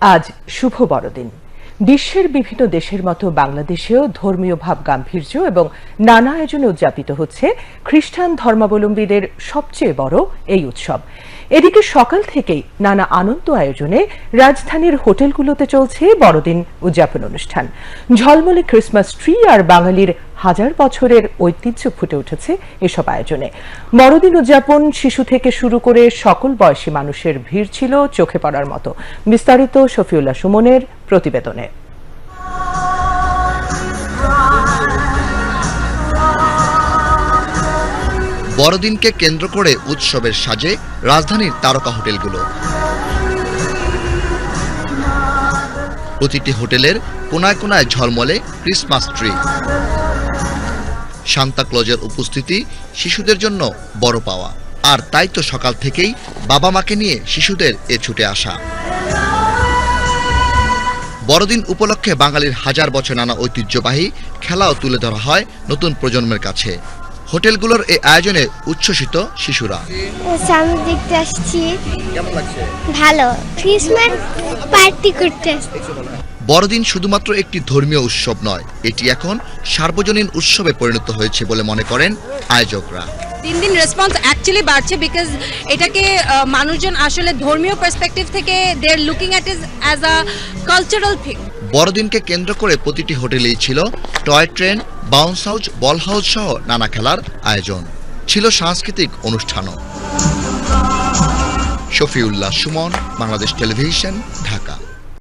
আজ শুভ বড়দিন। বিশ্বের বিভিন্ন দেশের মতো বাংলাদেশেও ধর্মীয় ভাব গাম্ভীর্য এবং নানা আয়োজনে উদযাপিত হচ্ছে খ্রিস্টান ধর্মাবলম্বীদের সবচেয়ে বড় এই উৎসব। এদিকে সকাল থেকেই নানা আনন্দ আয়োজনে রাজধানীর হোটেলগুলোতে চলছে বড়দিন উদযাপন অনুষ্ঠান। ঝলমলে ক্রিসমাস ট্রি আর বাঙালির হাজার বছরের ঐতিহ্য ফুটে উঠেছে এসব আয়োজনে। বড়দিন উদযাপন শিশু থেকে শুরু করে সকল বয়সী মানুষের ভিড় ছিল চোখে পড়ার মতো। বিস্তারিত শফিউল্লাহ সুমনের প্রতিবেদনে। বড়দিনকে কেন্দ্র করে উৎসবের সাজে রাজধানীর তারকা হোটেলগুলো। প্রতিটি হোটেলের কোনায় কোনায় ঝলমলে ক্রিসমাস ট্রি। সান্তা ক্লজের উপস্থিতি শিশুদের জন্য বড় পাওয়া, আর তাই তো সকাল থেকেই বাবা মাকে নিয়ে শিশুদের ছুটে আসা। বড়দিন উপলক্ষে বাঙালির হাজার বছর নানা ঐতিহ্যবাহী খেলাও তুলে ধরা হয় নতুন প্রজন্মের কাছে। হোটেলগুলোর এই আয়োজনে উচ্ছ্বসিত শিশুরা। সামনে দেখতে আসছি, কেমন লাগছে? ভালো, ক্রিসমাস পার্টি করতে আসছি। বড়দিন শুধুমাত্র একটি ধর্মীয় উৎসব নয়, এটি এখন সার্বজনীন উৎসবে পরিণত হয়েছে বলে মনে করেন আয়োজকরা। দিন দিন রেসপন্স অ্যাকচুয়ালি বাড়ছে, বিকজ এটাকে মানুষজন আসলে ধর্মীয় পার্সপেক্টিভ থেকে they are looking at it as a cultural thing. বড়দিনকে কেন্দ্র করে প্রতিটি হোটেলেই ছিল toy train, bounce house, ball house সহ নানা খেলার আয়োজন। ছিল সাংস্কৃতিক অনুষ্ঠানও। শফিউল্লাহ সুমন, বাংলাদেশ টেলিভিশন, ঢাকা।